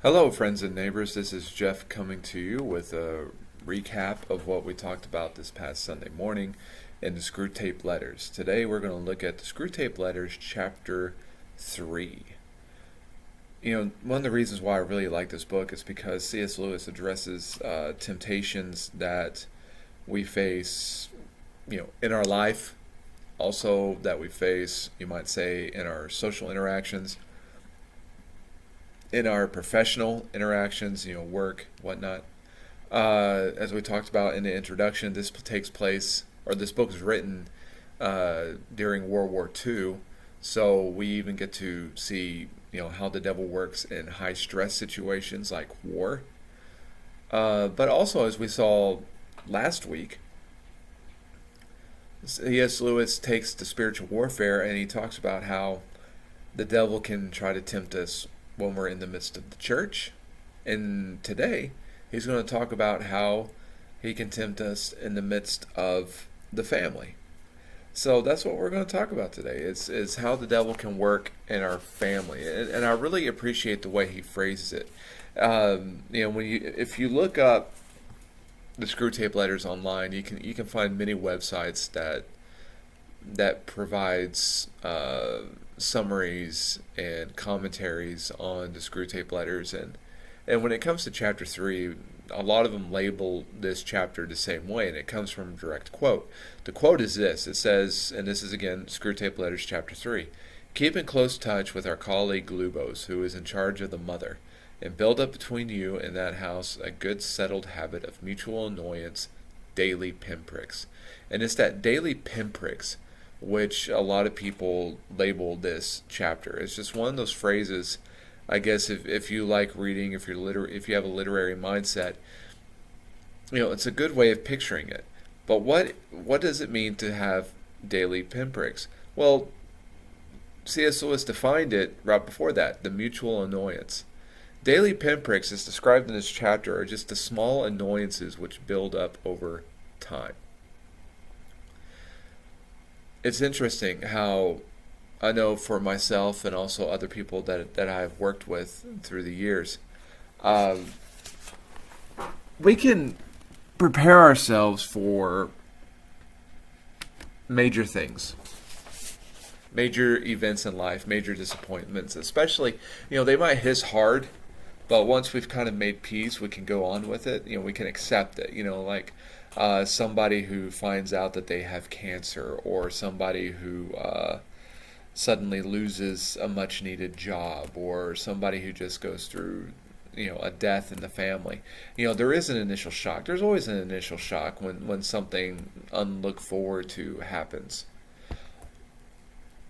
Hello, friends and neighbors. This is Jeff coming to you with a recap of what we talked about this past Sunday morning in the Screw Tape Letters. Today we're going to look at the Screw Tape Letters, Chapter 3. One of the reasons why I really like this book is because C.S. Lewis addresses temptations that we face, in our life, also that we face, you might say, in our social interactions, in our professional interactions, work, whatnot. As we talked about in the introduction, this takes place, or this book is written during World War II, so we even get to see, how the devil works in high stress situations like war. But also, as we saw last week, C.S. Lewis takes the spiritual warfare and he talks about how the devil can try to tempt us when we're in the midst of the church. And today, he's going to talk about how he can tempt us in the midst of the family. So that's what we're going to talk about today. Is how the devil can work in our family, and I really appreciate the way he phrases it. If you look up the Screw Tape Letters online, you can find many websites that provides summaries and commentaries on the Screw Tape Letters, and when it comes to chapter 3, a lot of them label this chapter the same way, and it comes from a direct quote. The quote is this. It says, and this is again Screw Tape Letters chapter 3, "Keep in close touch with our colleague Lubos, who is in charge of the mother, and build up between you and that house a good settled habit of mutual annoyance, daily pinpricks." And it's that daily pinpricks which a lot of people label this chapter. It's just one of those phrases, I guess, if you like reading, if you have a literary mindset, it's a good way of picturing it. But what does it mean to have daily pinpricks? Well, C.S. Lewis defined it right before that, the mutual annoyance. Daily pinpricks, as described in this chapter, are just the small annoyances which build up over time. It's interesting how I know for myself and also other people that I've worked with through the years, we can prepare ourselves for major things, major events in life, major disappointments, especially, they might hit us hard, but once we've kind of made peace, we can go on with it. We can accept it, like somebody who finds out that they have cancer, or somebody who suddenly loses a much needed job, or somebody who just goes through a death in the family. There is an initial shock. There's always an initial shock when something unlooked forward to happens.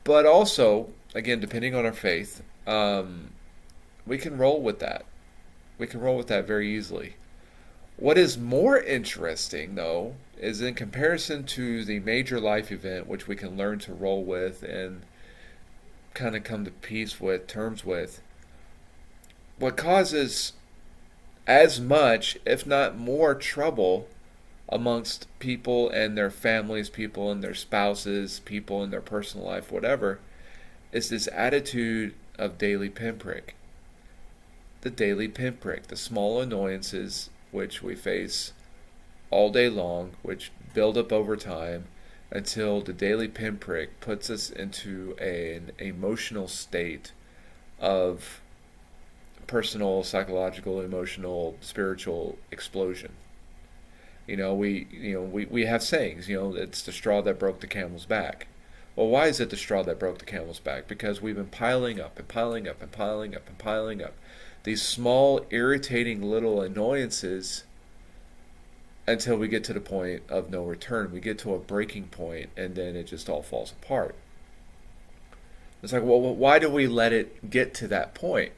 But also, again, depending on our faith, we can roll with that. We can roll with that very easily. What is more interesting, though, is in comparison to the major life event, which we can learn to roll with and kind of come to peace with, terms with, what causes as much, if not more, trouble amongst people and their families, people and their spouses, people in their personal life, whatever, is this attitude of daily pinprick. The daily pinprick, the small annoyances which we face all day long, which build up over time until the daily pinprick puts us into an emotional state of personal, psychological, emotional, spiritual explosion. We have sayings, it's the straw that broke the camel's back. Well, why is it the straw that broke the camel's back? Because we've been piling up and piling up and piling up and piling up these small, irritating little annoyances until we get to the point of no return. We get to a breaking point, and then it just all falls apart. It's like, well, why do we let it get to that point?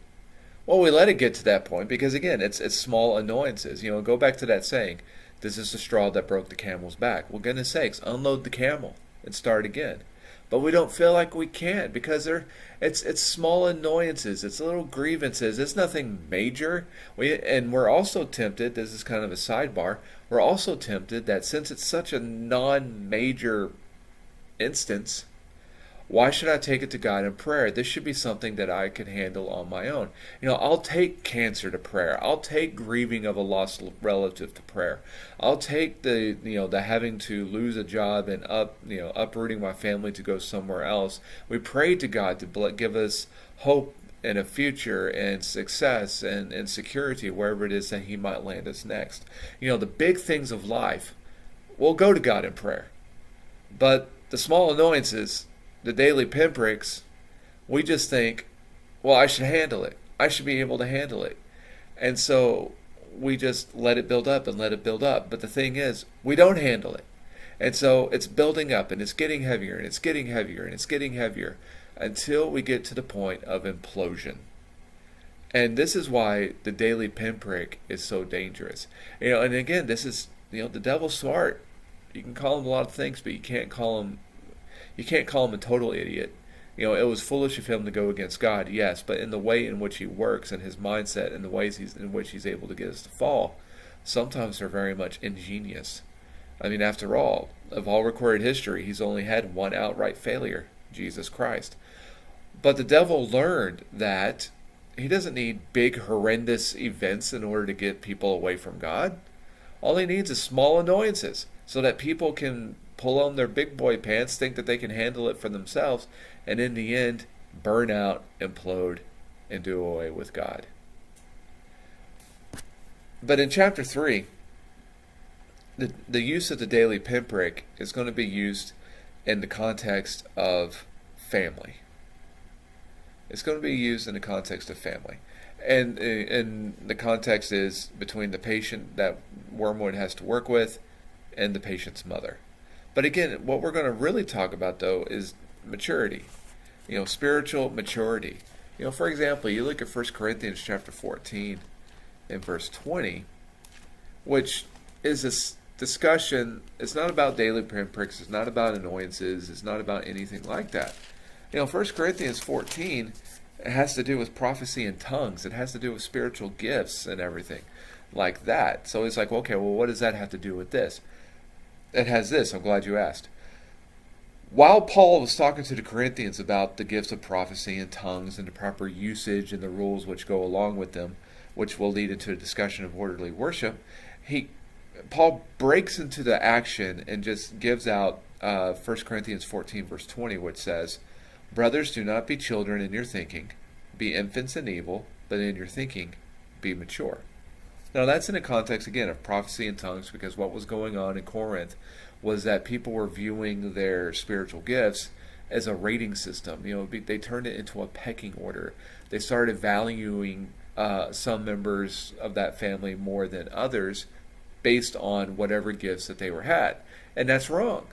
Well, we let it get to that point because, again, it's small annoyances. Go back to that saying, this is the straw that broke the camel's back. Well, goodness sakes, unload the camel and start again. But we don't feel like we can because it's small annoyances, it's little grievances, it's nothing major. We're also tempted, this is kind of a sidebar, we're also tempted that since it's such a non-major instance, Why should I take it to God in prayer? This should be something that I can handle on my own. I'll take cancer to prayer. I'll take grieving of a lost relative to prayer. I'll take the having to lose a job and uprooting my family to go somewhere else. We pray to God to give us hope and a future and success and security wherever it is that He might land us next. The big things of life, we'll go to God in prayer. But the small annoyances, the daily pinpricks, we just think, well, I should handle it. I should be able to handle it. And so we just let it build up and let it build up. But the thing is, we don't handle it. And so it's building up and it's getting heavier and it's getting heavier and it's getting heavier until we get to the point of implosion. And this is why the daily pinprick is so dangerous. And again, this is, the devil's smart. You can call him a lot of things, but you can't call him a total idiot. It was foolish of him to go against God, yes, but in the way in which he works and his mindset and the ways in which he's able to get us to fall, sometimes they're very much ingenious. After all, of all recorded history, he's only had one outright failure, Jesus Christ. But the devil learned that he doesn't need big, horrendous events in order to get people away from God. All he needs is small annoyances so that people can pull on their big boy pants, think that they can handle it for themselves, and in the end, burn out, implode, and do away with God. But in chapter 3, the use of the daily pinprick is going to be used in the context of family. It's going to be used in the context of family. And the context is between the patient that Wormwood has to work with and the patient's mother. But again, what we're going to really talk about, though, is maturity. Spiritual maturity. For example, you look at 1 Corinthians chapter 14 and verse 20, which is this discussion. It's not about daily pinpricks. It's not about annoyances. It's not about anything like that. 1 Corinthians 14, it has to do with prophecy and tongues. It has to do with spiritual gifts and everything like that. So it's like, okay, well, what does that have to do with this? It has this. I'm glad you asked. While Paul was talking to the Corinthians about the gifts of prophecy and tongues and the proper usage and the rules which go along with them, which will lead into a discussion of orderly worship, Paul breaks into the action and just gives out 1 Corinthians 14 verse 20, which says, "Brothers, do not be children in your thinking. Be infants in evil, but in your thinking be mature." Now that's in the context, again, of prophecy and tongues, because what was going on in Corinth was that people were viewing their spiritual gifts as a rating system. They turned it into a pecking order. They started valuing some members of that family more than others based on whatever gifts that they had. And that's wrong.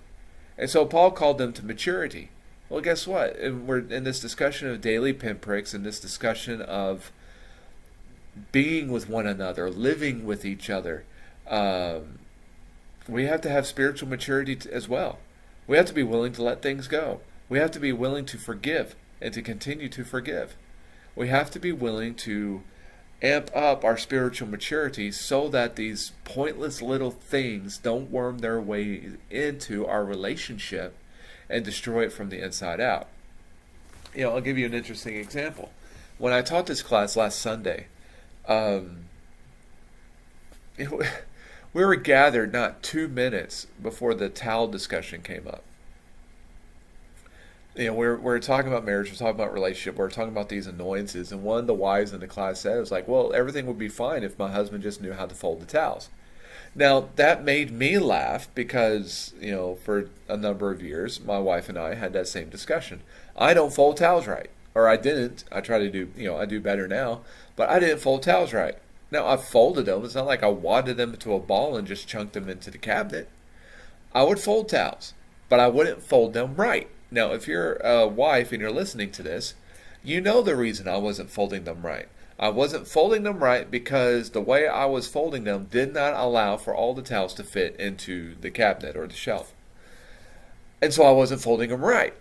And so Paul called them to maturity. Well, guess what? We're in this discussion of daily pinpricks and this discussion of being with one another, living with each other. We have to have spiritual maturity as well. We have to be willing to let things go. We have to be willing to forgive and to continue to forgive. We have to be willing to amp up our spiritual maturity so that these pointless little things don't worm their way into our relationship and destroy it from the inside out. I'll give you an interesting example. When I taught this class last Sunday, we were gathered not 2 minutes before the towel discussion came up. We're talking about marriage, we're talking about relationship, we're talking about these annoyances, and one of the wives in the class said, it was like, well, everything would be fine if my husband just knew how to fold the towels. Now, that made me laugh because, for a number of years, my wife and I had that same discussion. I don't fold towels right. Or I didn't. I try to do, I do better now. But I didn't fold towels right. Now, I folded them. It's not like I wadded them into a ball and just chunked them into the cabinet. I would fold towels, but I wouldn't fold them right. Now, if you're a wife and you're listening to this, you know the reason I wasn't folding them right. I wasn't folding them right because the way I was folding them did not allow for all the towels to fit into the cabinet or the shelf. And so I wasn't folding them right.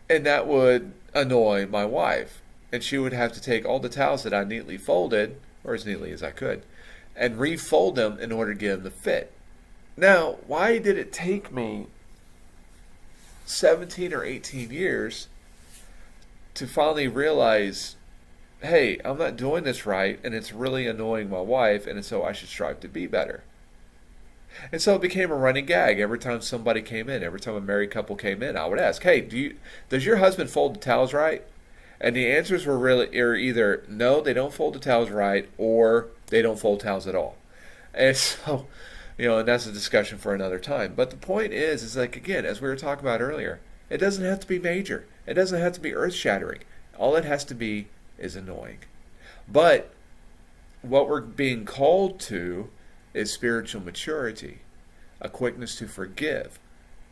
And that would annoy my wife. And she would have to take all the towels that I neatly folded, or as neatly as I could, and refold them in order to get them to fit. Now, why did it take me 17 or 18 years to finally realize, hey, I'm not doing this right, and it's really annoying my wife, and so I should strive to be better. And so it became a running gag. Every time somebody came in, every time a married couple came in, I would ask, hey, does your husband fold the towels right? And the answers are either no, they don't fold the towels right, or they don't fold towels at all. And so, and that's a discussion for another time. But the point is like, again, as we were talking about earlier, it doesn't have to be major. It doesn't have to be earth-shattering. All it has to be is annoying. But what we're being called to is spiritual maturity, a quickness to forgive,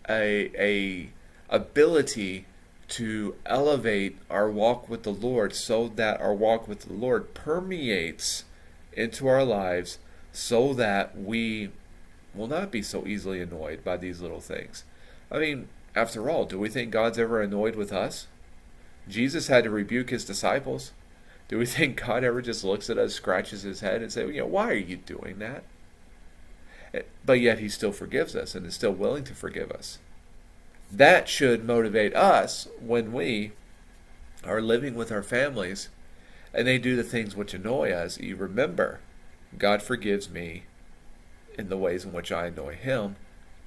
a ability to elevate our walk with the Lord so that our walk with the Lord permeates into our lives so that we will not be so easily annoyed by these little things. I mean, after all, do we think God's ever annoyed with us? Jesus had to rebuke his disciples. Do we think God ever just looks at us, scratches his head, and says, why are you doing that? But yet he still forgives us and is still willing to forgive us. That should motivate us when we are living with our families and they do the things which annoy us. You remember, God forgives me in the ways in which I annoy him.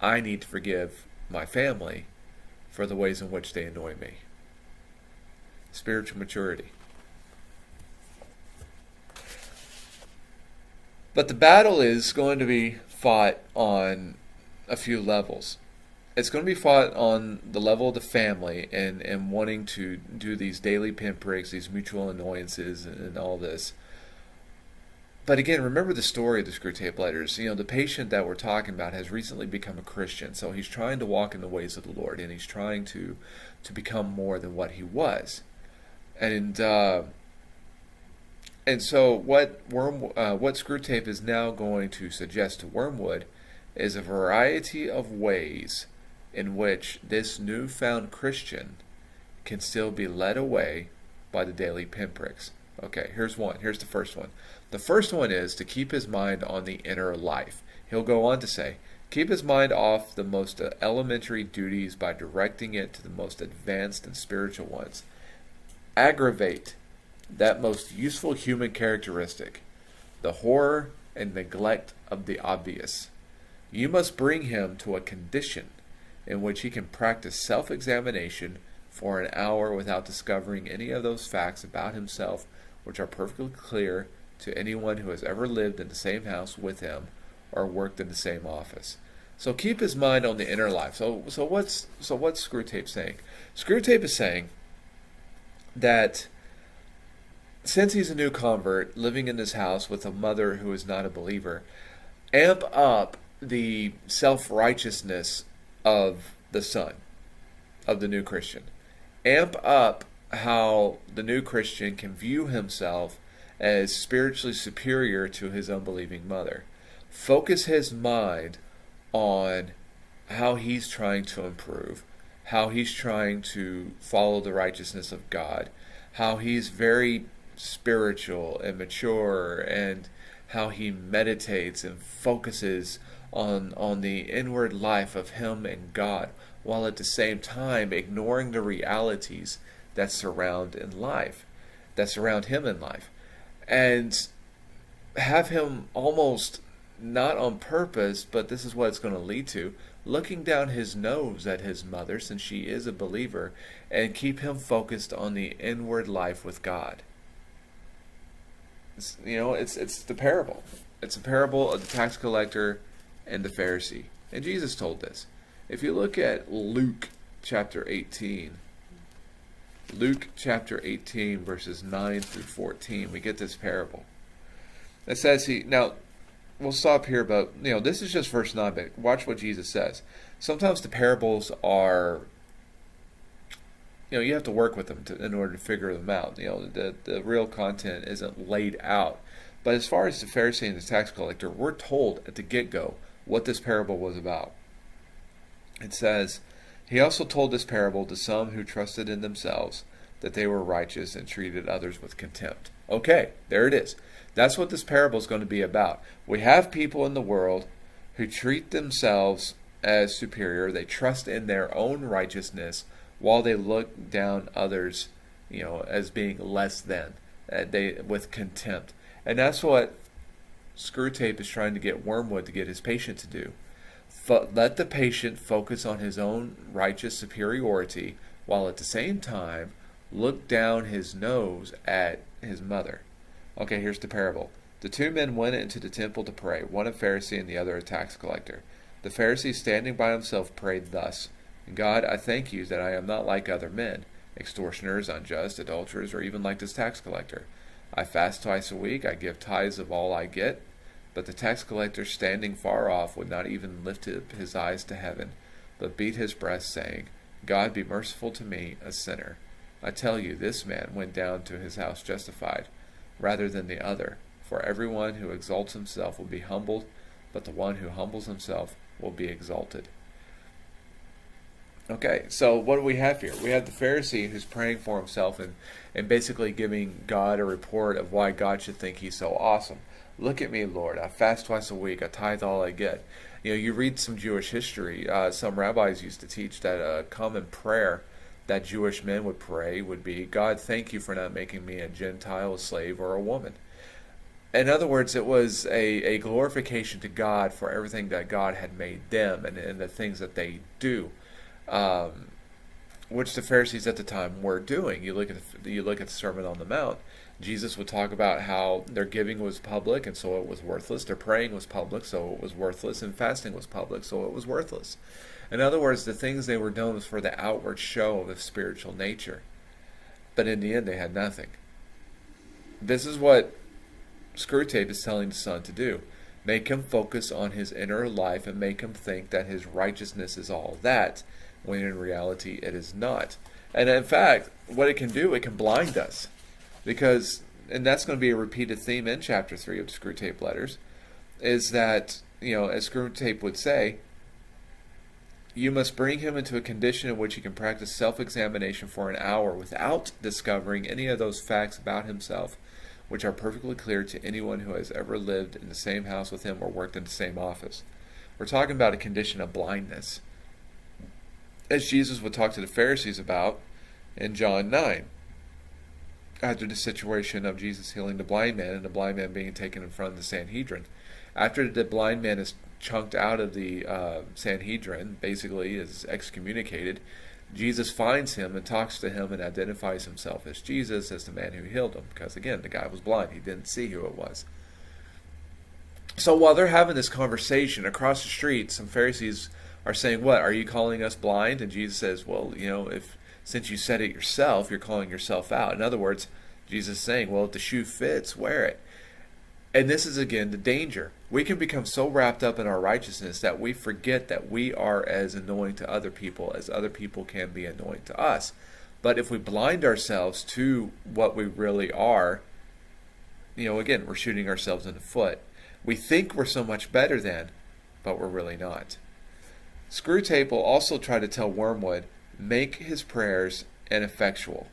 I need to forgive my family for the ways in which they annoy me. Spiritual maturity. But the battle is going to be fought on a few levels. It's going to be fought on the level of the family and wanting to do these daily pinpricks, these mutual annoyances and all this. But again, remember the story of the Screwtape Letters. The patient that we're talking about has recently become a Christian. So he's trying to walk in the ways of the Lord, and he's trying to become more than what he was. And so what Screwtape is now going to suggest to Wormwood is a variety of ways in which this newfound Christian can still be led away by the daily pinpricks. Okay, here's one. Here's the first one. The first one is to keep his mind on the inner life. He'll go on to say, keep his mind off the most elementary duties by directing it to the most advanced and spiritual ones. Aggravate that most useful human characteristic, the horror and neglect of the obvious. You must bring him to a condition in which he can practice self-examination for an hour without discovering any of those facts about himself which are perfectly clear to anyone who has ever lived in the same house with him or worked in the same office. So keep his mind on the inner life. So what's Screwtape saying? Screwtape is saying that since he's a new convert living in this house with a mother who is not a believer, amp up the self-righteousness of the son, of the new Christian. Amp up how the new Christian can view himself as spiritually superior to his unbelieving mother. Focus his mind on how he's trying to improve, how he's trying to follow the righteousness of God, how he's very spiritual and mature, and how he meditates and focuses on the inward life of him and God, while at the same time ignoring the realities that surround him in life. And have him almost, not on purpose, but this is what it's going to lead to, looking down his nose at his mother, since she is a believer, and keep him focused on the inward life with God. It's the parable. It's a parable of the tax collector and the Pharisee. And Jesus told this. If you look at Luke chapter 18, verses 9 through 14, we get this parable. It says now, we'll stop here, but this is just verse 9, but watch what Jesus says. Sometimes the parables are, you have to work with them in order to figure them out. The real content isn't laid out. But as far as the Pharisee and the tax collector, we're told at the get-go what this parable was about. It says, he also told this parable to some who trusted in themselves that they were righteous and treated others with contempt. Okay, there it is. That's what this parable is going to be about. We have people in the world who treat themselves as superior. They trust in their own righteousness while they look down others as being less than, with contempt. And that's what Screwtape is trying to get Wormwood to get his patient to do. Let the patient focus on his own righteous superiority, while at the same time look down his nose at his mother. Okay, here's the parable. The two men went into the temple to pray, one a Pharisee and the other a tax collector. The Pharisee, standing by himself, prayed thus: God, I thank you that I am not like other men, extortioners, unjust, adulterers, or even like this tax collector. I fast twice a week, I give tithes of all I get. But the tax collector, standing far off, would not even lift up his eyes to heaven, but beat his breast, saying, God, be merciful to me, a sinner. I tell you, this man went down to his house justified, rather than the other. For everyone who exalts himself will be humbled, but the one who humbles himself will be exalted. Okay, so what do we have here? We have the Pharisee who's praying for himself and basically giving God a report of why God should think he's so awesome. Look at me, Lord. I fast twice a week. I tithe all I get. You read some Jewish history. Some rabbis used to teach that a common prayer that Jewish men would pray would be, God, thank you for not making me a Gentile, a slave, or a woman. In other words, it was a glorification to God for everything that God had made them and the things that they do, which the Pharisees at the time were doing. You look at the Sermon on the Mount. Jesus would talk about how their giving was public, and so it was worthless. Their praying was public, so it was worthless. And fasting was public, so it was worthless. In other words, the things they were doing was for the outward show of a spiritual nature. But in the end, they had nothing. This is what Screwtape is telling the son to do. Make him focus on his inner life and make him think that his righteousness is all that, when in reality it is not. And in fact, what it can do, it can blind us. Because, and that's going to be a repeated theme in chapter 3 of the Screwtape letters, is that, as Screwtape would say, you must bring him into a condition in which he can practice self-examination for an hour without discovering any of those facts about himself, which are perfectly clear to anyone who has ever lived in the same house with him or worked in the same office. We're talking about a condition of blindness, as Jesus would talk to the Pharisees about in John 9. After the situation of Jesus healing the blind man and the blind man being taken in front of the Sanhedrin. After the blind man is chunked out of the Sanhedrin, basically is excommunicated, Jesus finds him and talks to him and identifies himself as Jesus, as the man who healed him. Because again, the guy was blind. He didn't see who it was. So while they're having this conversation across the street, some Pharisees are saying, what, are you calling us blind? And Jesus says, well, since you said it yourself, you're calling yourself out. In other words, Jesus is saying, well, if the shoe fits, wear it. And this is, again, the danger. We can become so wrapped up in our righteousness that we forget that we are as annoying to other people as other people can be annoying to us. But if we blind ourselves to what we really are, again, we're shooting ourselves in the foot. We think we're so much better than, but we're really not. Screwtape will also try to tell Wormwood, make his prayers ineffectual.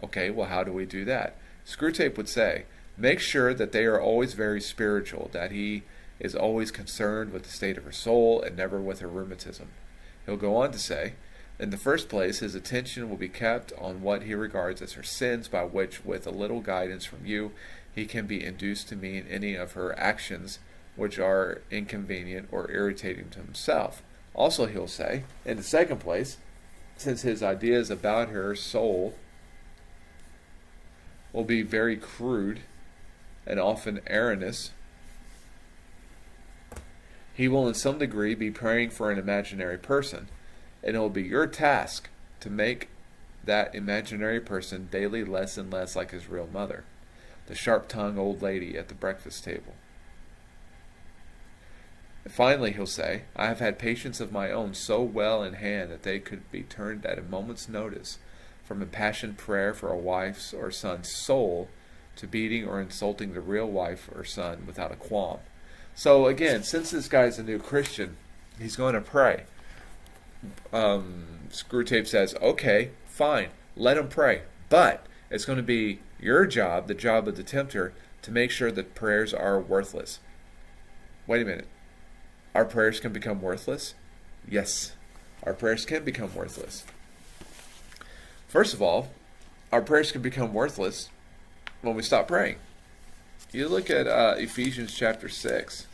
Okay, well, how do we do that? Screwtape would say, make sure that they are always very spiritual, that he is always concerned with the state of her soul and never with her rheumatism. He'll go on to say, in the first place, his attention will be kept on what he regards as her sins, by which, with a little guidance from you, he can be induced to mean any of her actions which are inconvenient or irritating to himself. Also, he'll say, in the second place, since his ideas about her soul will be very crude and often erroneous, he will in some degree be praying for an imaginary person, and it will be your task to make that imaginary person daily less and less like his real mother, the sharp-tongued old lady at the breakfast table. And finally, he'll say, I have had patients of my own so well in hand that they could be turned at a moment's notice from impassioned prayer for a wife's or son's soul to beating or insulting the real wife or son without a qualm. So again, since this guy's a new Christian, he's going to pray. Screwtape says, okay, fine, let him pray. But it's going to be your job, the job of the tempter, to make sure that prayers are worthless. Wait a minute. Our prayers can become worthless? Yes, our prayers can become worthless. First of all, our prayers can become worthless when we stop praying. You look at Ephesians chapter 6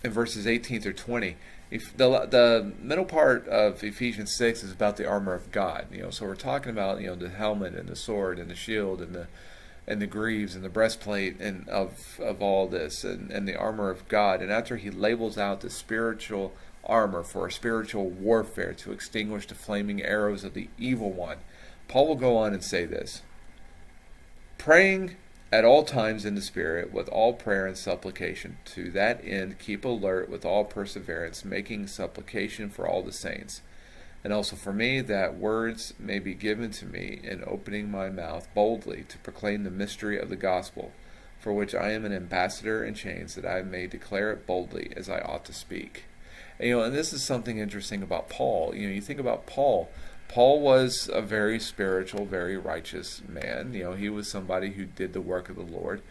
in verses 18 through 20. If the middle part of Ephesians 6 is about the armor of God. So we're talking about the helmet and the sword and the shield and the greaves and the breastplate and of all this and the armor of God. And after he labels out the spiritual armor for a spiritual warfare to extinguish the flaming arrows of the evil one, Paul will go on and say this: praying at all times in the Spirit with all prayer and supplication. To that end keep alert with all perseverance, making supplication for all the saints, and also for me, that words may be given to me in opening my mouth boldly to proclaim the mystery of the gospel, for which I am an ambassador in chains, that I may declare it boldly as I ought to speak. And this is something interesting about Paul. You think about Paul. Paul was a very spiritual, very righteous man. He was somebody who did the work of the Lord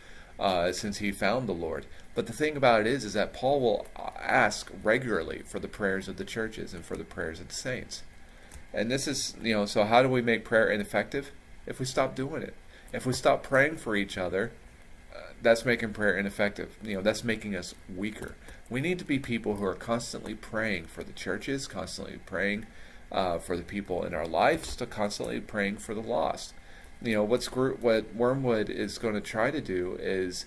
since he found the Lord. But the thing about it is that Paul will ask regularly for the prayers of the churches and for the prayers of the saints. And this is, so how do we make prayer ineffective? If we stop doing it. If we stop praying for each other, that's making prayer ineffective. That's making us weaker. We need to be people who are constantly praying for the churches, constantly praying for the people in our lives, to constantly praying for the lost. What Wormwood is going to try to do is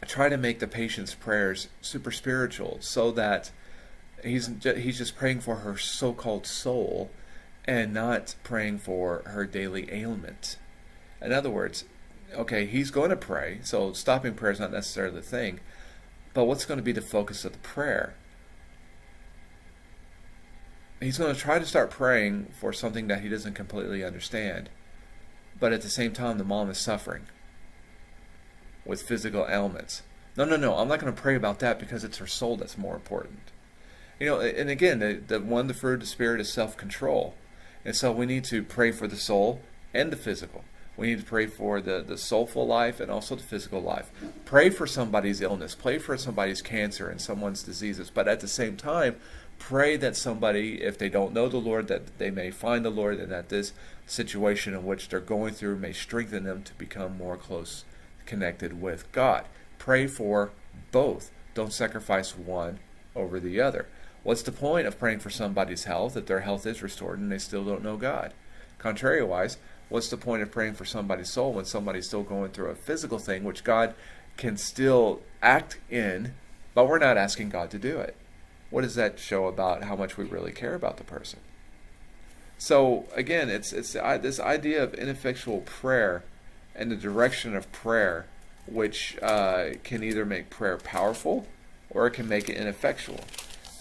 try to make the patient's prayers super spiritual, so that he's just praying for her so-called soul and not praying for her daily ailment. In other words, okay, he's going to pray, so stopping prayer is not necessarily the thing, but what's going to be the focus of the prayer? He's going to try to start praying for something that he doesn't completely understand, but at the same time the mom is suffering with physical ailments. No, I'm not going to pray about that, because it's her soul that's more important. And again, the fruit of the Spirit is self-control. And so we need to pray for the soul and the physical. We need to pray for the soulful life and also the physical life. Pray for somebody's illness. Pray for somebody's cancer and someone's diseases. But at the same time, pray that somebody, if they don't know the Lord, that they may find the Lord, and that this situation in which they're going through may strengthen them to become more close connected with God. Pray for both. Don't sacrifice one over the other. What's the point of praying for somebody's health if their health is restored and they still don't know God? Contrariwise, what's the point of praying for somebody's soul when somebody's still going through a physical thing which God can still act in, but we're not asking God to do it? What does that show about how much we really care about the person? So again, it's this idea of ineffectual prayer and the direction of prayer, which can either make prayer powerful or it can make it ineffectual.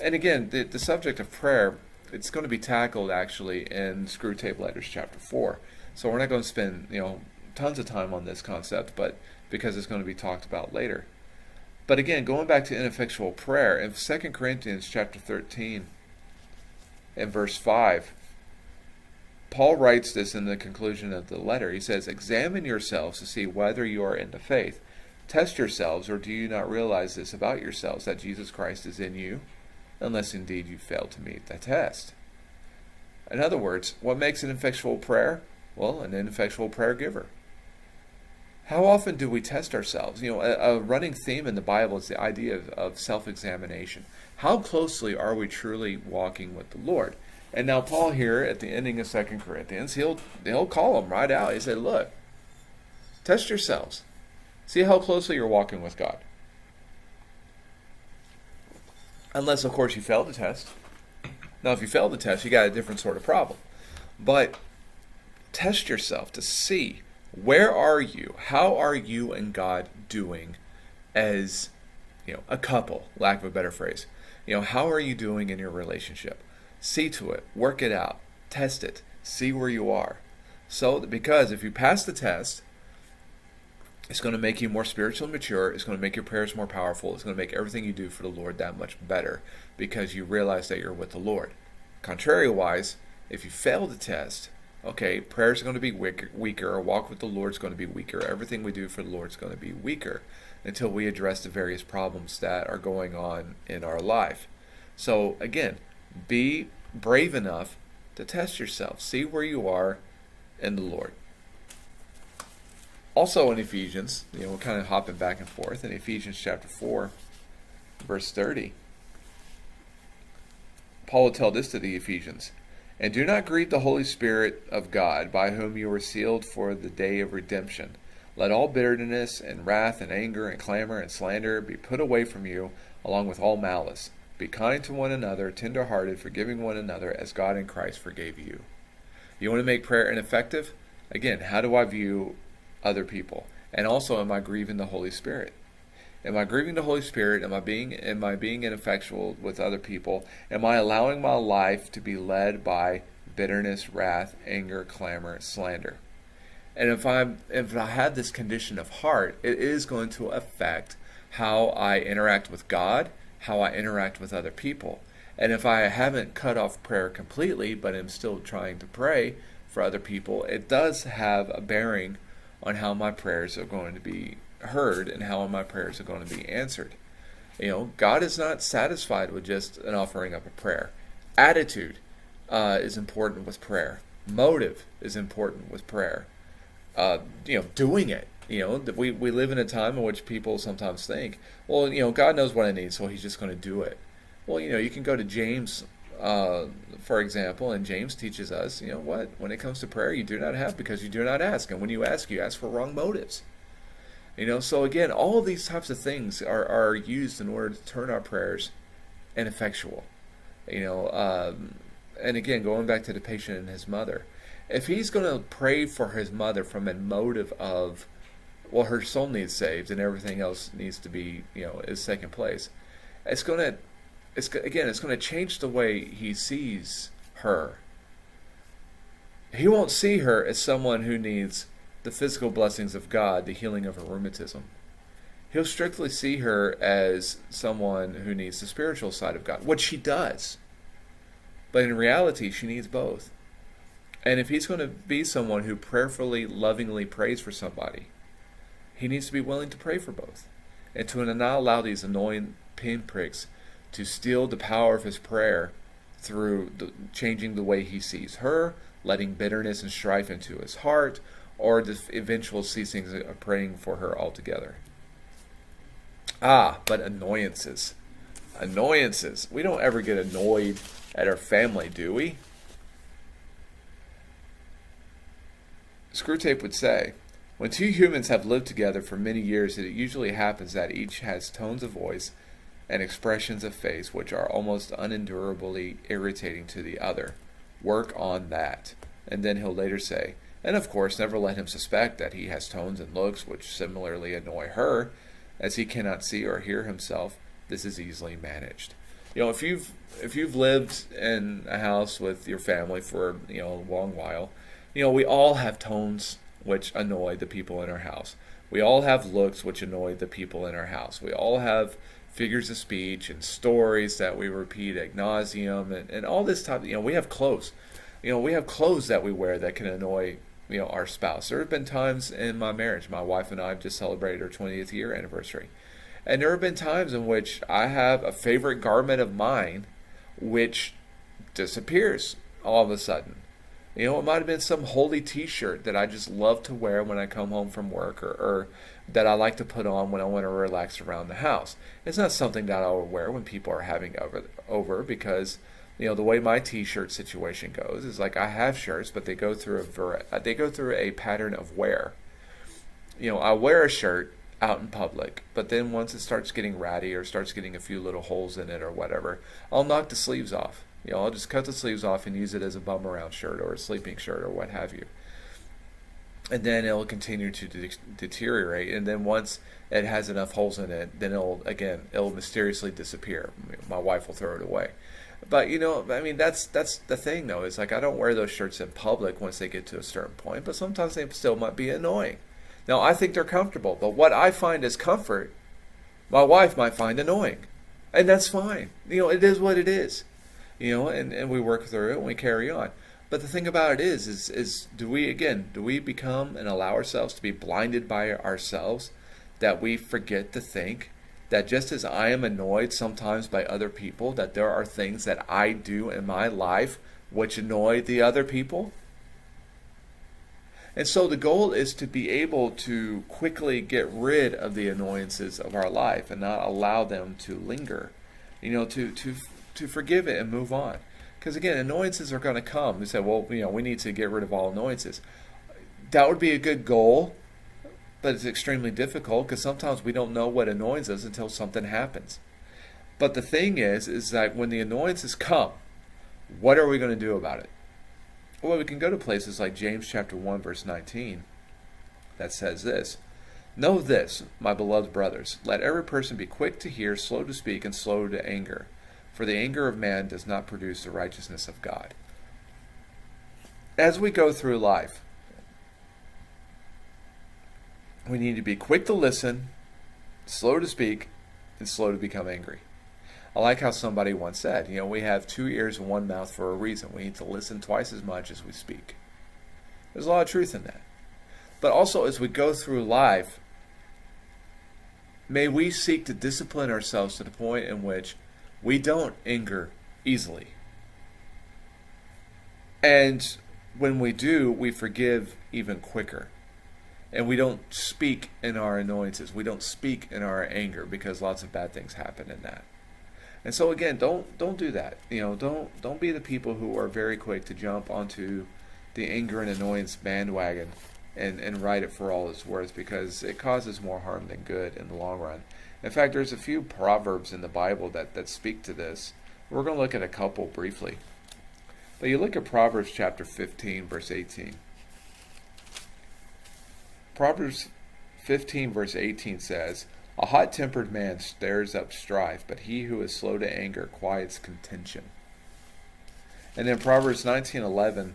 And again, the subject of prayer, it's going to be tackled actually in Screwtape Letters chapter 4. So we're not going to spend tons of time on this concept, but because it's going to be talked about later. But again, going back to ineffectual prayer, in 2 Corinthians chapter 13 and verse 5, Paul writes this in the conclusion of the letter. He says, "Examine yourselves to see whether you are in the faith. Test yourselves, or do you not realize this about yourselves, that Jesus Christ is in you, unless indeed you fail to meet the test?" In other words, what makes an ineffectual prayer? Well, an ineffectual prayer giver. How often do we test ourselves? A running theme in the Bible is the idea of self-examination. How closely are we truly walking with the Lord? And now Paul here at the ending of 2 Corinthians, he'll call them right out. He said, look, test yourselves. See how closely you're walking with God. Unless, of course, you fail the test. Now, if you fail the test, you got a different sort of problem. But test yourself to see, where are you? How are you and God doing as a couple, lack of a better phrase? How are you doing in your relationship? See to it, work it out, test it, see where you are. Because if you pass the test, it's going to make you more spiritually mature. It's going to make your prayers more powerful. It's going to make everything you do for the Lord that much better, because you realize that you're with the Lord. Contrariwise, if you fail the test, okay, prayers are going to be weaker. Our walk with the Lord is going to be weaker. Everything we do for the Lord is going to be weaker until we address the various problems that are going on in our life. So again, be brave enough to test yourself. See where you are in the Lord. Also in Ephesians, we're kind of hopping back and forth. In Ephesians chapter 4, verse 30, Paul will tell this to the Ephesians. And do not grieve the Holy Spirit of God, by whom you were sealed for the day of redemption. Let all bitterness and wrath and anger and clamor and slander be put away from you, along with all malice. Be kind to one another, tender-hearted, forgiving one another, as God in Christ forgave you. You want to make prayer ineffective? Again, how do I view other people? And also, am I grieving the Holy Spirit? Am I grieving the Holy Spirit? Am I being ineffectual with other people? Am I allowing my life to be led by bitterness, wrath, anger, clamor, slander? And if I have this condition of heart, it is going to affect how I interact with God, how I interact with other people. And if I haven't cut off prayer completely, but am still trying to pray for other people, it does have a bearing on how my prayers are going to be heard and how my prayers are going to be answered. God is not satisfied with just an offering up a prayer. Attitude is important with prayer. Motive is important with prayer. Doing it. We live in a time in which people sometimes think, well, God knows what I need, so He's just going to do it. Well, you can go to James, for example, and James teaches us, when it comes to prayer, you do not have because you do not ask. And when you ask for wrong motives. So again, all these types of things are used in order to turn our prayers ineffectual. And again, going back to the patient and his mother, if he's going to pray for his mother from a motive of, well, her soul needs saved and everything else needs to be, is taking place, it's going to change the way he sees her. He won't see her as someone who needs the physical blessings of God, the healing of her rheumatism. He'll strictly see her as someone who needs the spiritual side of God, which she does. But in reality, she needs both. And if he's going to be someone who prayerfully, lovingly prays for somebody, he needs to be willing to pray for both. And to not allow these annoying pinpricks to steal the power of his prayer through changing the way he sees her, letting bitterness and strife into his heart, or the eventual ceasing of praying for her altogether. But annoyances. Annoyances. We don't ever get annoyed at our family, do we? Screwtape would say, when two humans have lived together for many years, it usually happens that each has tones of voice and expressions of face which are almost unendurably irritating to the other. Work on that. And then he'll later say, and of course never let him suspect that he has tones and looks which similarly annoy her, as he cannot see or hear himself. This is easily managed. If you've lived in a house with your family for a long while, we all have tones which annoy the people in our house. We all have looks which annoy the people in our house. We all have figures of speech and stories that we repeat ad nauseum and all this type. We have clothes. We have clothes that we wear that can annoy our spouse. There have been times in my marriage, my wife and I have just celebrated our 20th year anniversary, and there have been times in which I have a favorite garment of mine which disappears all of a sudden. It might have been some holy t-shirt that I just love to wear when I come home from work, or that I like to put on when I want to relax around the house. It's not something that I would wear when people are having over because the way my t-shirt situation goes is like I have shirts, but they go through a pattern of wear. I wear a shirt out in public, but then once it starts getting ratty or starts getting a few little holes in it or whatever, I'll knock the sleeves off. I'll just cut the sleeves off and use it as a bum around shirt or a sleeping shirt or what have you. And then it'll continue to deteriorate. And then once it has enough holes in it, then it'll mysteriously disappear. My wife will throw it away. But that's the thing though. Is like I don't wear those shirts in public once they get to a certain point. But sometimes they still might be annoying. Now I think they're comfortable, but what I find as comfort, my wife might find annoying, and that's fine. It is what it is. And we work through it and we carry on. But the thing about it is do we become and allow ourselves to be blinded by ourselves, that we forget to think that just as I am annoyed sometimes by other people, that there are things that I do in my life which annoy the other people. And so the goal is to be able to quickly get rid of the annoyances of our life and not allow them to linger. To forgive it and move on. Because again, annoyances are going to come. We say, well, we need to get rid of all annoyances. That would be a good goal, but it's extremely difficult because sometimes we don't know what annoys us until something happens. But the thing is that when the annoyances come, what are we going to do about it? Well, we can go to places like James chapter 1, verse 19, that says this: "Know this, my beloved brothers, let every person be quick to hear, slow to speak, and slow to anger. For the anger of man does not produce the righteousness of God." As we go through life, we need to be quick to listen, slow to speak, and slow to become angry. I like how somebody once said, we have 2 ears and 1 mouth for a reason. We need to listen twice as much as we speak. There's a lot of truth in that. But also, as we go through life, may we seek to discipline ourselves to the point in which we don't anger easily. And when we do, we forgive even quicker. And we don't speak in our annoyances. We don't speak in our anger because lots of bad things happen in that. And so again, don't do that. Don't be the people who are very quick to jump onto the anger and annoyance bandwagon and ride it for all it's worth, because it causes more harm than good in the long run. In fact, there's a few proverbs in the Bible that speak to this. We're going to look at a couple briefly. But you look at Proverbs chapter 15, verse 18. Proverbs 15, verse 18 says, "A hot-tempered man stirs up strife, but he who is slow to anger quiets contention." And then Proverbs 19:11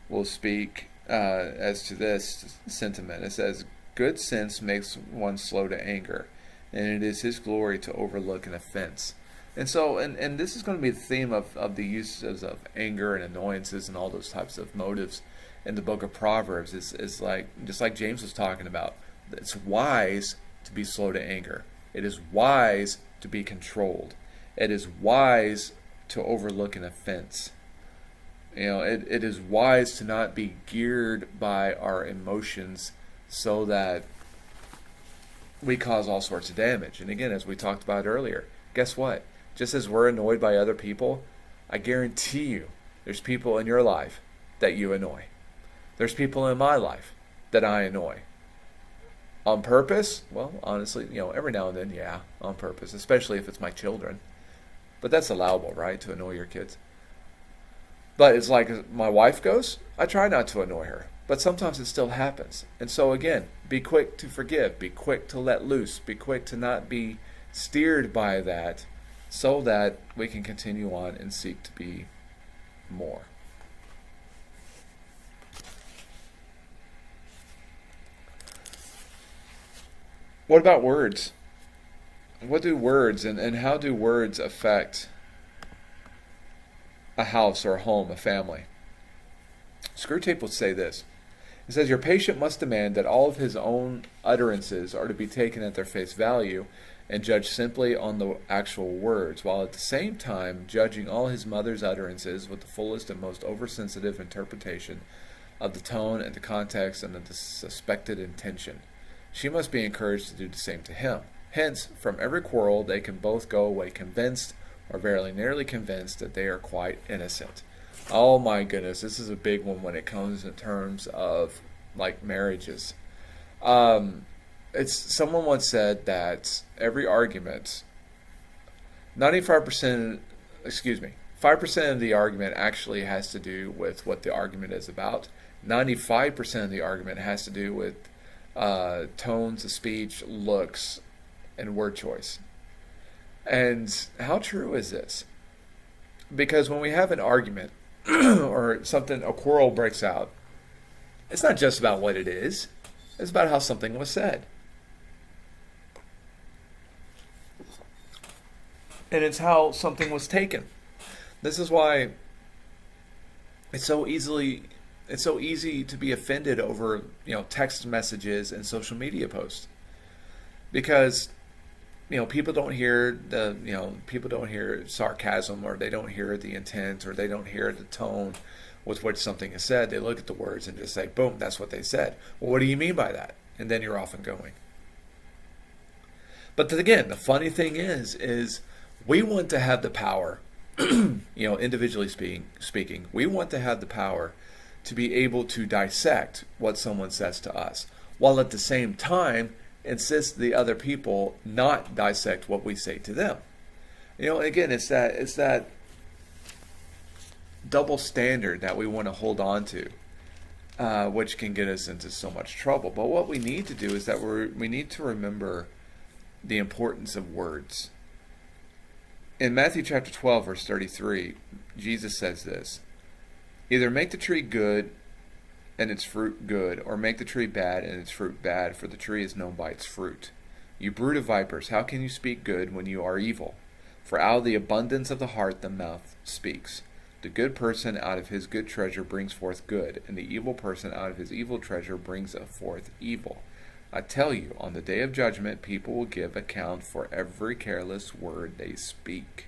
will speak as to this sentiment. It says, "Good sense makes one slow to anger, and it is his glory to overlook an offense." And so, and this is going to be the theme of the uses of anger and annoyances and all those types of motives in the book of Proverbs. Is like, just like James was talking about, it's wise to be slow to anger. It is wise to be controlled. It is wise to overlook an offense. It is wise to not be geared by our emotions so that we cause all sorts of damage. And again, as we talked about earlier, guess what? Just as we're annoyed by other people, I guarantee you there's people in your life that you annoy. There's people in my life that I annoy. On purpose? Well, honestly, every now and then, yeah, on purpose, especially if it's my children. But that's allowable, right, to annoy your kids. But it's like my wife goes, I try not to annoy her. But sometimes it still happens. And so again, be quick to forgive. Be quick to let loose. Be quick to not be steered by that, so that we can continue on and seek to be more. What about words? What do words and how do words affect a house or a home, a family? Screwtape will say this. It says, "Your patient must demand that all of his own utterances are to be taken at their face value and judged simply on the actual words, while at the same time judging all his mother's utterances with the fullest and most oversensitive interpretation of the tone and the context and the suspected intention. She must be encouraged to do the same to him. Hence, from every quarrel they can both go away convinced, or very nearly convinced, that they are quite innocent." Oh my goodness, this is a big one when it comes in terms of like marriages. Someone once said that every argument, 5% of the argument actually has to do with what the argument is about. 95% of the argument has to do with tones of speech, looks, and word choice. And how true is this? Because when we have an argument or a quarrel breaks out, it's not just about what it is. It's about how something was said. And it's how something was taken. This is why it's so easy to be offended over, text messages and social media posts. Because people don't hear people don't hear sarcasm, or they don't hear the intent, or they don't hear the tone with which something is said. They look at the words and just say, boom, that's what they said. Well, what do you mean by that? And then you're off and going. But then again, the funny thing is we want to have the power, individually speaking, we want to have the power to be able to dissect what someone says to us, while at the same time insist the other people not dissect what we say to them. Again, it's that double standard that we want to hold on to, which can get us into so much trouble. But what we need to do is that we need to remember the importance of words. In Matthew chapter 12, verse 33, Jesus says this: either make the tree good and its fruit good, or make the tree bad and its fruit bad, for the tree is known by its fruit. You brood of vipers, how can you speak good when you are evil? For out of the abundance of the heart the mouth speaks. The good person out of his good treasure brings forth good, and the evil person out of his evil treasure brings forth evil. I tell you, on the day of judgment, people will give account for every careless word they speak.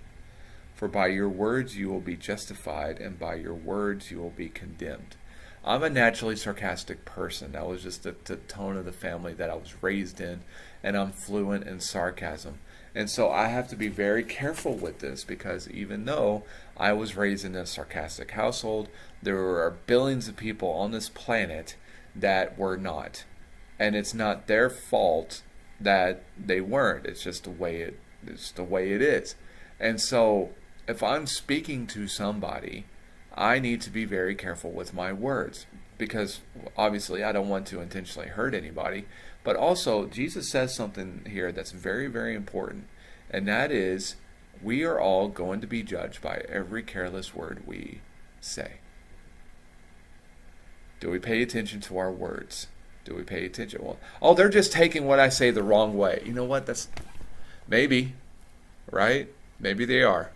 For by your words you will be justified, and by your words you will be condemned. I'm a naturally sarcastic person. That was just the tone of the family that I was raised in, and I'm fluent in sarcasm. And so I have to be very careful with this, because even though I was raised in a sarcastic household, there are billions of people on this planet that were not. And it's not their fault that they weren't. It's just the way it is. And so if I'm speaking to somebody, I need to be very careful with my words, because obviously I don't want to intentionally hurt anybody. But also, Jesus says something here that's very, very important, and that is, we are all going to be judged by every careless word we say. Do we pay attention to our words? Do we pay attention? Well, they're just taking what I say the wrong way. You know what? That's maybe, right? Maybe they are.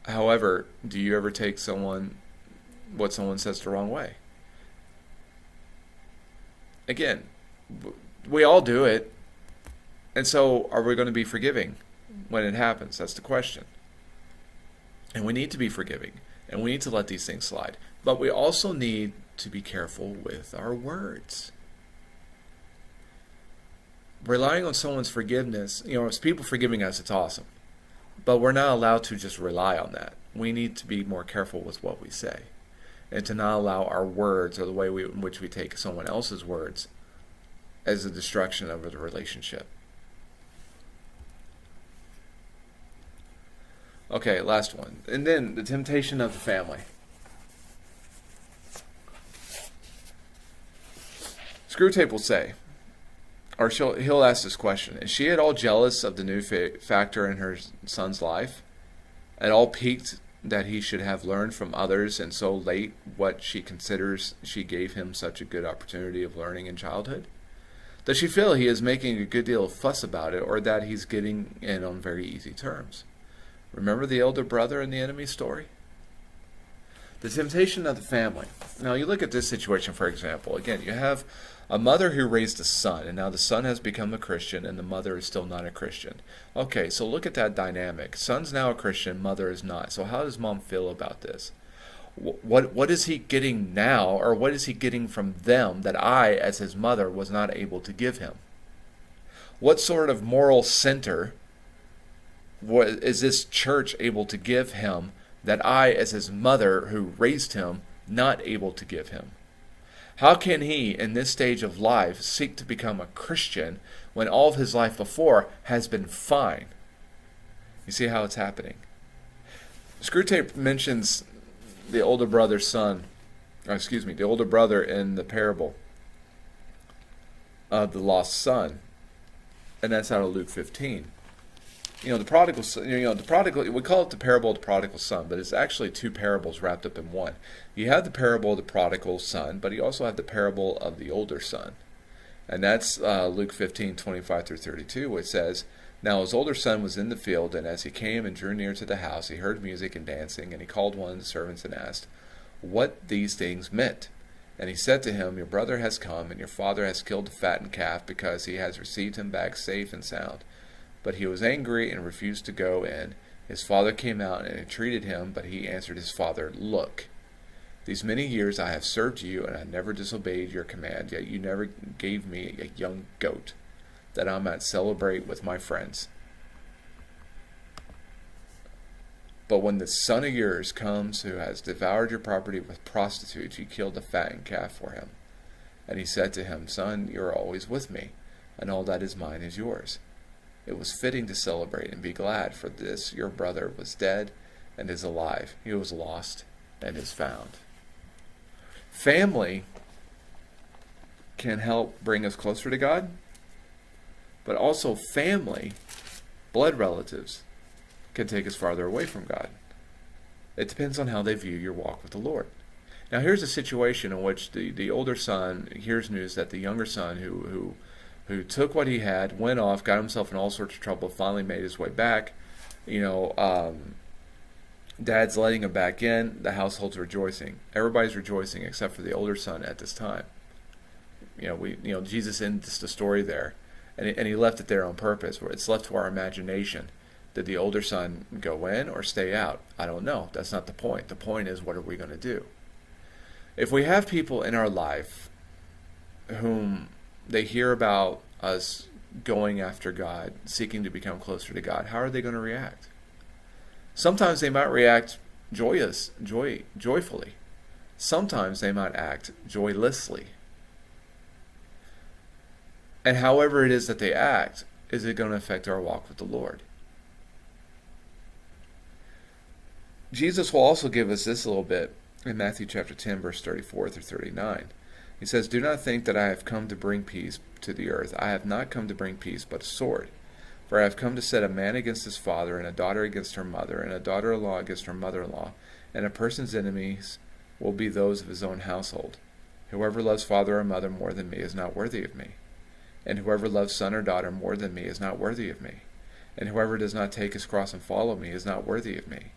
However, do you ever take what someone says the wrong way? Again, we all do it. And so are we going to be forgiving when it happens? That's the question. And we need to be forgiving. And we need to let these things slide. But we also need to be careful with our words. Relying on someone's forgiveness, as people forgiving us, it's awesome. But we're not allowed to just rely on that. We need to be more careful with what we say, and to not allow our words, or the way in which we take someone else's words, as a destruction of the relationship. Okay, last one. And then the temptation of the family. Screwtape will say, or he'll ask this question: is she at all jealous of the new factor in her son's life? At all piqued that he should have learned from others, and so late what she considers she gave him such a good opportunity of learning in childhood? Does she feel he is making a good deal of fuss about it, or that he's getting in on very easy terms? Remember the elder brother in the enemy story? The temptation of the family. Now you look at this situation, for example. Again, you have a mother who raised a son, and now the son has become a Christian, and the mother is still not a Christian. Okay, so look at that dynamic. Son's now a Christian, mother is not. So how does mom feel about this? What is he getting now, or what is he getting from them that I, as his mother, was not able to give him? What sort of moral center is this church able to give him that I, as his mother who raised him, not able to give him? How can he, in this stage of life, seek to become a Christian when all of his life before has been fine? You see how it's happening? Screwtape mentions the older brother in the parable of the lost son, and that's out of Luke 15. The prodigal son, we call it the parable of the prodigal son, but it's actually two parables wrapped up in one. You have the parable of the prodigal son, but you also have the parable of the older son. And that's Luke 15:25-32, which says, Now his older son was in the field, and as he came and drew near to the house, he heard music and dancing, and he called one of the servants and asked what these things meant. And he said to him, Your brother has come, and your father has killed the fattened calf, because he has received him back safe and sound. But he was angry and refused to go in. His father came out and entreated him, but he answered his father, Look, these many years I have served you, and I never disobeyed your command, yet you never gave me a young goat, that I might celebrate with my friends. But when the son of yours comes, who has devoured your property with prostitutes, you killed the fattened calf for him. And he said to him, Son, you are always with me, and all that is mine is yours. It was fitting to celebrate and be glad, for this your brother was dead and is alive. He was lost and is found. Family can help bring us closer to God, but also family, blood relatives, can take us farther away from God. It depends on how they view your walk with the Lord. Now here's a situation in which the older son hears news that the younger son who took what he had, went off, got himself in all sorts of trouble, finally made his way back. Dad's letting him back in. The household's rejoicing. Everybody's rejoicing except for the older son at this time. Jesus ends the story there, and he left it there on purpose. Where it's left to our imagination. Did the older son go in or stay out? I don't know. That's not the point. The point is, what are we going to do? If we have people in our life whom they hear about us going after God, seeking to become closer to God, how are they going to react? Sometimes they might react joyfully. Sometimes they might act joylessly. And however it is that they act, is it going to affect our walk with the Lord? Jesus will also give us this a little bit in Matthew chapter 10, verse 34 through 39. He says, Do not think that I have come to bring peace to the earth. I have not come to bring peace, but a sword. For I have come to set a man against his father, and a daughter against her mother, and a daughter-in-law against her mother-in-law. And a person's enemies will be those of his own household. Whoever loves father or mother more than me is not worthy of me. And whoever loves son or daughter more than me is not worthy of me. And whoever does not take his cross and follow me is not worthy of me.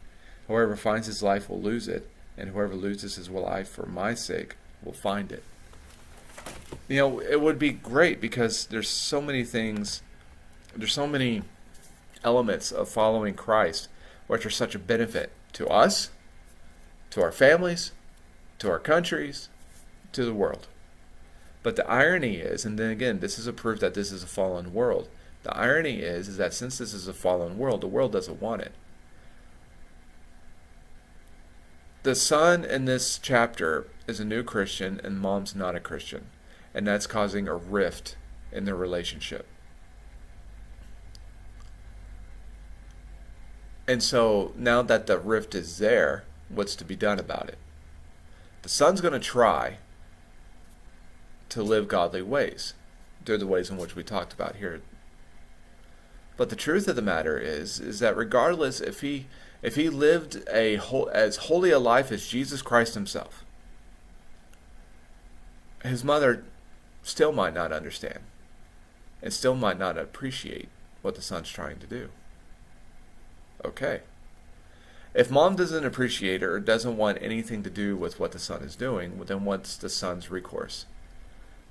Whoever finds his life will lose it, and whoever loses his life for my sake will find it. It would be great because there's so many things, there's so many elements of following Christ which are such a benefit to us, to our families, to our countries, to the world. But the irony is, and then again, this is a proof that this is a fallen world. The irony is that since this is a fallen world, the world doesn't want it. The son in this chapter is a new Christian and mom's not a Christian. And that's causing a rift in their relationship. And so now that the rift is there, what's to be done about it? The son's going to try to live godly ways. They're the ways in which we talked about here. But the truth of the matter is that regardless if he lived as holy a life as Jesus Christ himself, his mother still might not understand and still might not appreciate what the son's trying to do. Okay. If mom doesn't appreciate it or doesn't want anything to do with what the son is doing, then what's the son's recourse?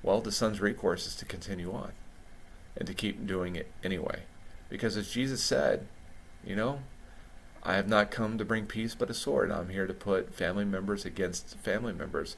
Well, the son's recourse is to continue on and to keep doing it anyway. Because as Jesus said, I have not come to bring peace but a sword. I'm here to put family members against family members.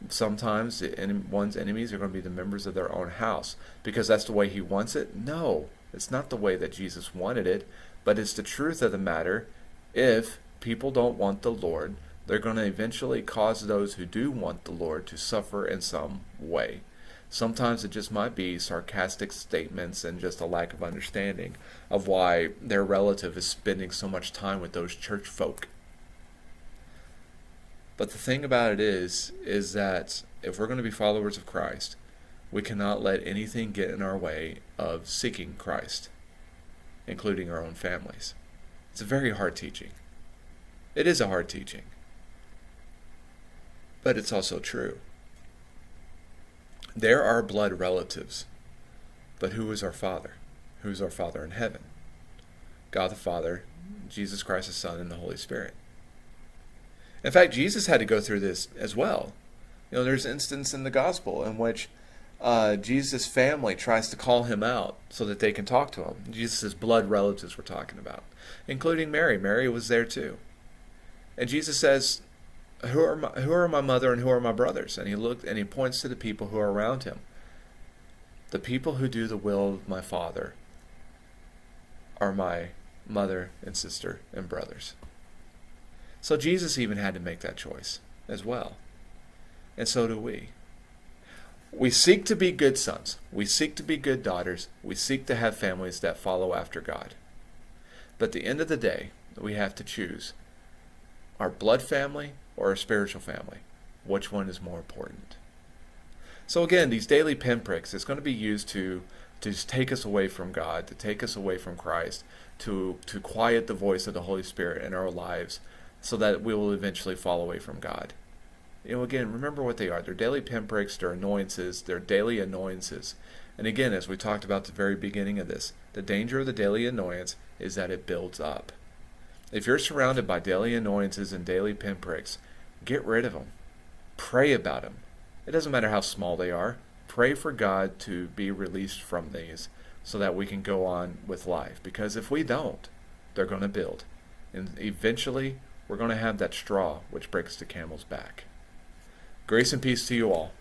Sometimes one's enemies are going to be the members of their own house. Because that's the way he wants it? No, it's not the way that Jesus wanted it. But it's the truth of the matter. If people don't want the Lord, they're going to eventually cause those who do want the Lord to suffer in some way. Sometimes it just might be sarcastic statements and just a lack of understanding of why their relative is spending so much time with those church folk. But the thing about it is that if we're going to be followers of Christ, we cannot let anything get in our way of seeking Christ, including our own families. It's a very hard teaching. It is a hard teaching. But it's also true. There are blood relatives, but who is our Father? Who is our Father in heaven? God the Father, Jesus Christ the Son, and the Holy Spirit. In fact, Jesus had to go through this as well. There's instance in the gospel in which Jesus' family tries to call him out so that they can talk to him. Jesus' blood relatives we're talking about, including Mary. Mary was there too. And Jesus says, who are my mother and who are my brothers? And he points to the people who are around him. The people who do the will of my Father are my mother and sister and brothers. So Jesus even had to make that choice as well. And so do we. We seek to be good sons. We seek to be good daughters. We seek to have families that follow after God. But at the end of the day, we have to choose our blood family or our spiritual family. Which one is more important? So again, these daily pinpricks is going to be used to just take us away from God, to take us away from Christ, to quiet the voice of the Holy Spirit in our lives so that we will eventually fall away from God. Again, remember what they are. They're daily pinpricks, they're annoyances, they're daily annoyances. And again, as we talked about at the very beginning of this, the danger of the daily annoyance is that it builds up. If you're surrounded by daily annoyances and daily pinpricks, get rid of them. Pray about them. It doesn't matter how small they are. Pray for God to be released from these so that we can go on with life. Because if we don't, they're going to build. And eventually, we're going to have that straw which breaks the camel's back. Grace and peace to you all.